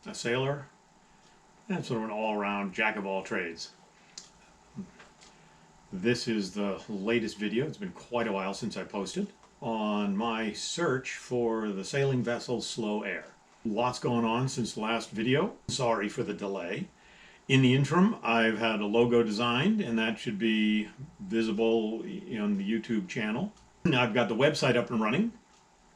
a sailor, and sort of an all-around jack of all trades. This is the latest video. It's been quite a while since I posted on my search for the sailing vessel Slow Air. Lots going on since the last video. Sorry for the delay. In the interim, I've had a logo designed, and that should be visible on the YouTube channel. I've got the website up and running,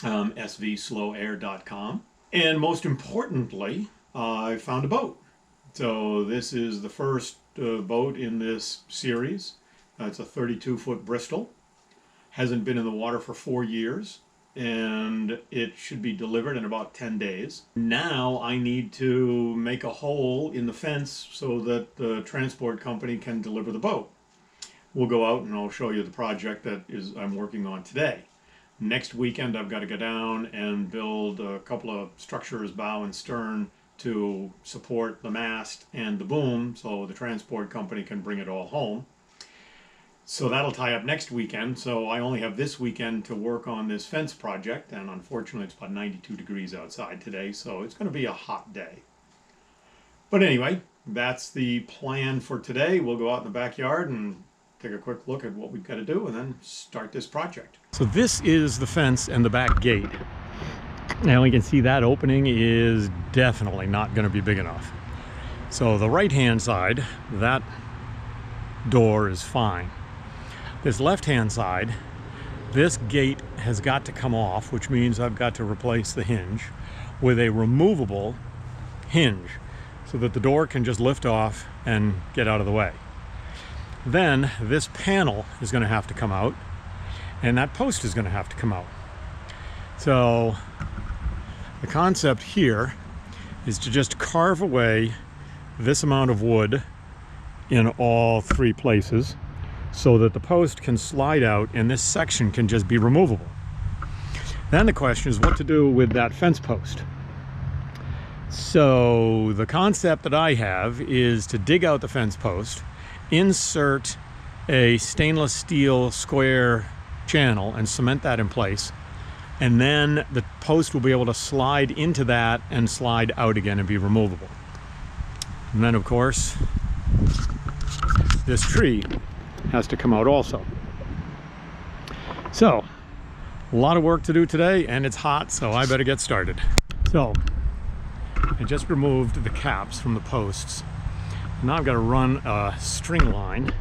svslowair.com. And most importantly, I found a boat. So this is the first boat in this series. It's a 32-foot Bristol. Hasn't been in the water for 4 years, and it should be delivered in about 10 days. Now I need to make a hole in the fence so that the transport company can deliver the boat. We'll go out and I'll show you the project that I'm working on today. Next weekend I've got to go down and build a couple of structures, bow and stern, to support the mast and the boom so the transport company can bring it all home. So that'll tie up next weekend, so I only have this weekend to work on this fence project, and unfortunately it's about 92 degrees outside today, so it's going to be a hot day. But anyway, that's the plan for today. We'll go out in the backyard and take a quick look at what we've got to do and then start this project. So this is the fence and the back gate. Now you can see that opening is definitely not going to be big enough. So the right hand side, that door is fine. This left-hand side, this gate has got to come off, which means I've got to replace the hinge with a removable hinge so that the door can just lift off and get out of the way. Then this panel is going to have to come out, and that post is going to have to come out. So the concept here is to just carve away this amount of wood in all 3 places, so that the post can slide out and this section can just be removable. Then the question is what to do with that fence post. So the concept that I have is to dig out the fence post, insert a stainless steel square channel and cement that in place, and then the post will be able to slide into that and slide out again and be removable. And then of course this tree has to come out also. So a lot of work to do today, and it's hot, so I better get started. So I just removed the caps from the posts. Now I've got to run a string line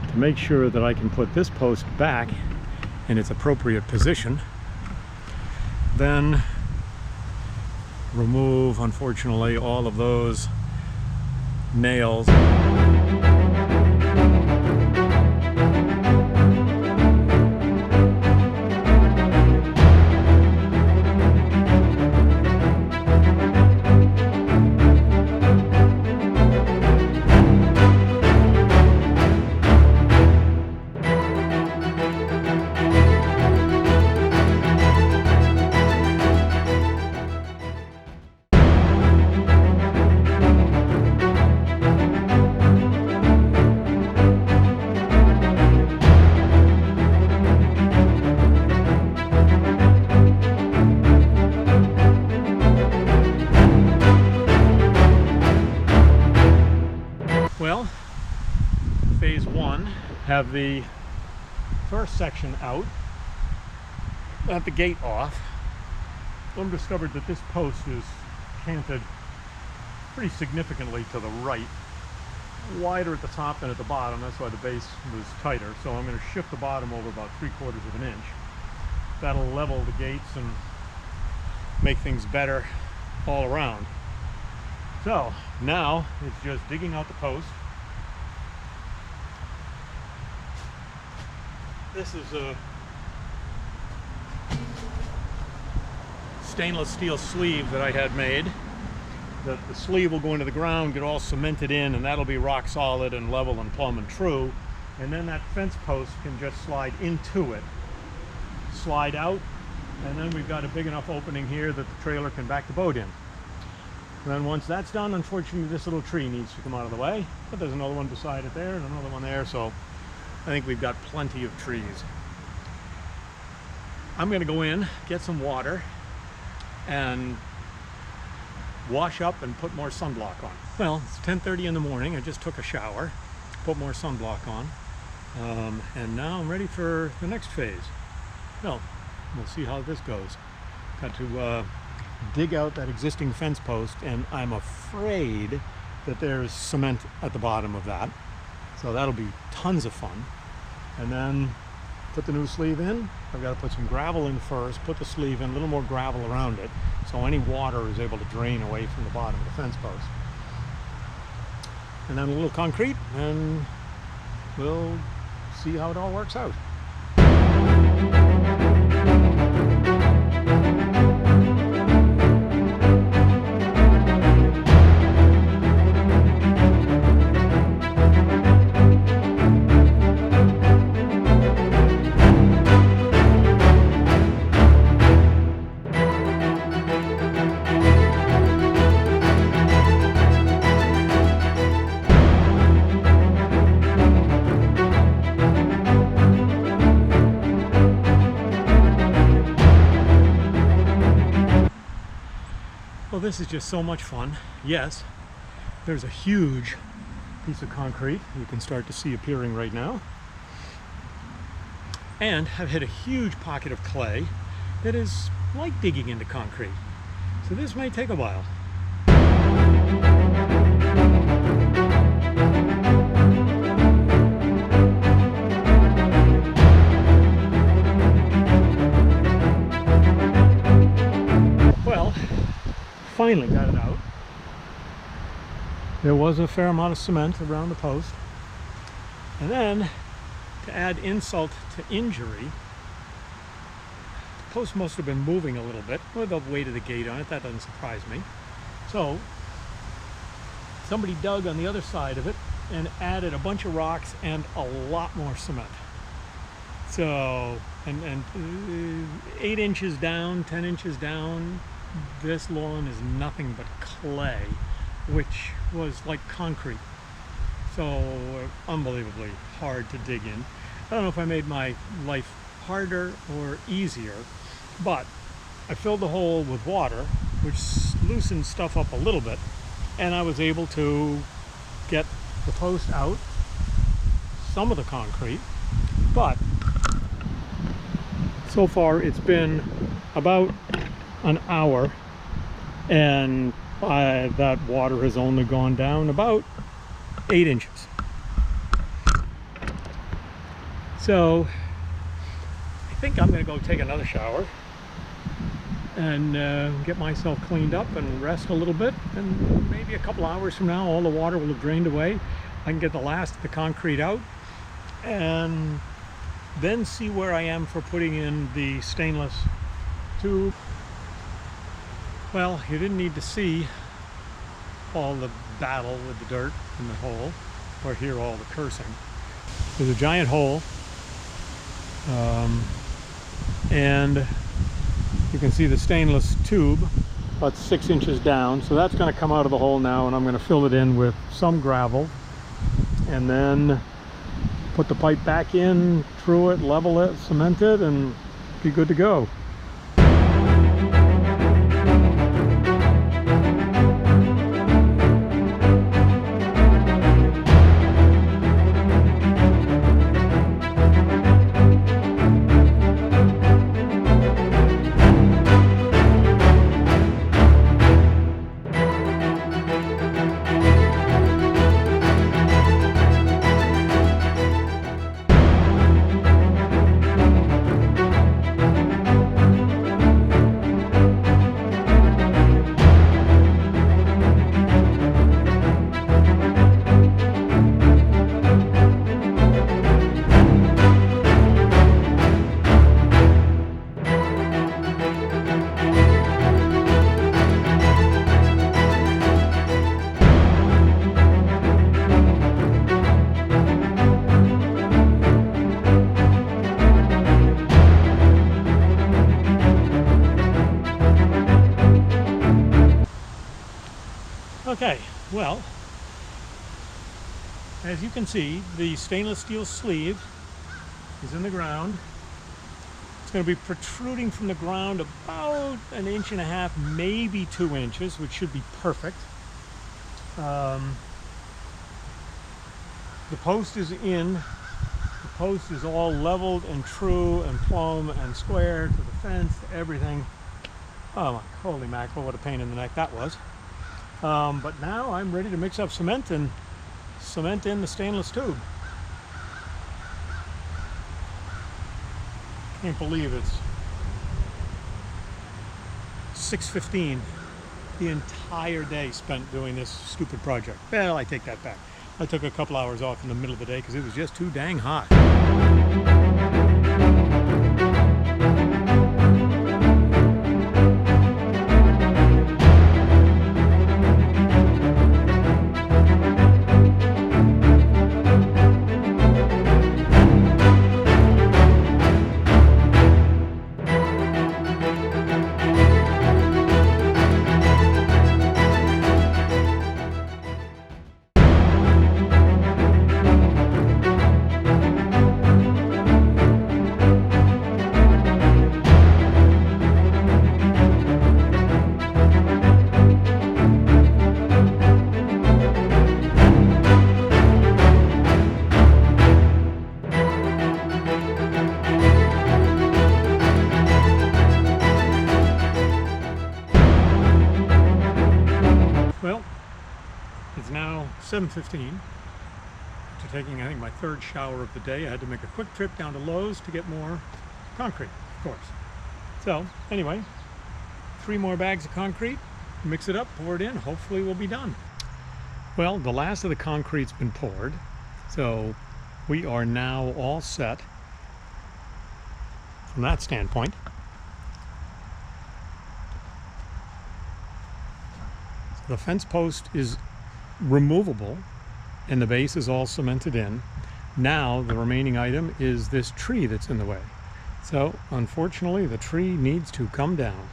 to make sure that I can put this post back in its appropriate position. Then remove, unfortunately, all of those nails. Well, phase 1, have the first section out, got the gate off. I've discovered that this post is canted pretty significantly to the right, wider at the top than at the bottom. That's why the base was tighter. So I'm going to shift the bottom over about 3/4 of an inch. That'll level the gates and make things better all around. So now it's just digging out the post. This is a stainless steel sleeve that I had made. The sleeve will go into the ground, get all cemented in, and that'll be rock solid and level and plumb and true. And then that fence post can just slide into it, slide out, and then we've got a big enough opening here that the trailer can back the boat in. And then once that's done, unfortunately this little tree needs to come out of the way, but there's another one beside it there and another one there, so I think we've got plenty of trees. I'm going to go in, get some water, and wash up and put more sunblock on. Well, it's 10:30 in the morning. I just took a shower, put more sunblock on, and now I'm ready for the next phase. Well, we'll see how this goes. Got to dig out that existing fence post, and I'm afraid that there's cement at the bottom of that. So that'll be tons of fun. And then put the new sleeve in. I've got to put some gravel in first, put the sleeve in, a little more gravel around it, so any water is able to drain away from the bottom of the fence post. And then a little concrete, and we'll see how it all works out. Well, this is just so much fun. Yes, there's a huge piece of concrete you can start to see appearing right now. And I've hit a huge pocket of clay that is like digging into concrete. So this may take a while. Finally got it out. There was a fair amount of cement around the post. And then, to add insult to injury, the post must have been moving a little bit with the weight of the gate on it. That doesn't surprise me. So, somebody dug on the other side of it and added a bunch of rocks and a lot more cement. So, and 8 inches down, 10 inches down, this lawn is nothing but clay, which was like concrete. So unbelievably hard to dig in. I don't know if I made my life harder or easier, but I filled the hole with water, which loosened stuff up a little bit, and I was able to get the post out, some of the concrete, but so far it's been about an hour, and that water has only gone down about 8 inches. So I think I'm going to go take another shower and get myself cleaned up and rest a little bit, and maybe a couple hours from now all the water will have drained away. I can get the last of the concrete out and then see where I am for putting in the stainless tube. Well, you didn't need to see all the battle with the dirt in the hole or hear all the cursing. There's a giant hole, and you can see the stainless tube about 6 inches down. So that's going to come out of the hole now, and I'm going to fill it in with some gravel and then put the pipe back in, through it, level it, cement it, and be good to go. Okay, well, as you can see, the stainless steel sleeve is in the ground. going to be protruding from the ground about 1.5 inches, maybe 2 inches, which should be perfect. The post is in. The post is all leveled and true and plumb and square to the fence, to everything. Oh, holy mackerel, what a pain in the neck that was. But now I'm ready to mix up cement and cement in the stainless tube. Can't believe it's 6:15. The entire day spent doing this stupid project. Well, I take that back. I took a couple hours off in the middle of the day because it was just too dang hot. Well, it's now 7:15. After taking, I think, my third shower of the day, I had to make a quick trip down to Lowe's to get more concrete, of course. So, anyway, 3 more bags of concrete, mix it up, pour it in, hopefully we'll be done. Well, the last of the concrete's been poured, so we are now all set from that standpoint. The fence post is removable and the base is all cemented in. Now the remaining item is this tree that's in the way. So unfortunately the tree needs to come down.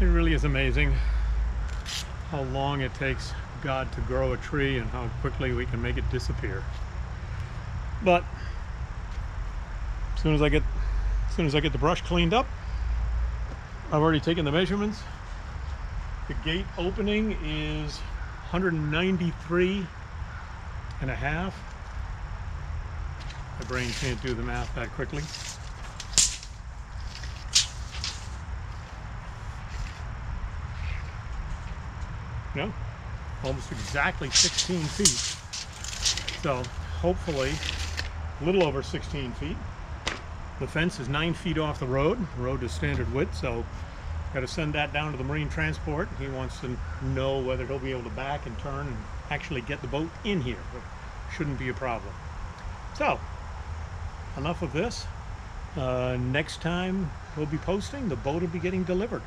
It really is amazing how long it takes God to grow a tree and how quickly we can make it disappear. But as soon as I get the brush cleaned up, I've already taken the measurements. The gate opening is 193 and a half. My brain can't do the math that quickly. No, almost exactly 16 feet. So hopefully a little over 16 feet. The fence is 9 feet off the road. The road is standard width, so got to send that down to the marine transport. He wants to know whether he'll be able to back and turn and actually get the boat in here. It shouldn't be a problem. So enough of this. Next time we'll be posting, the boat will be getting delivered.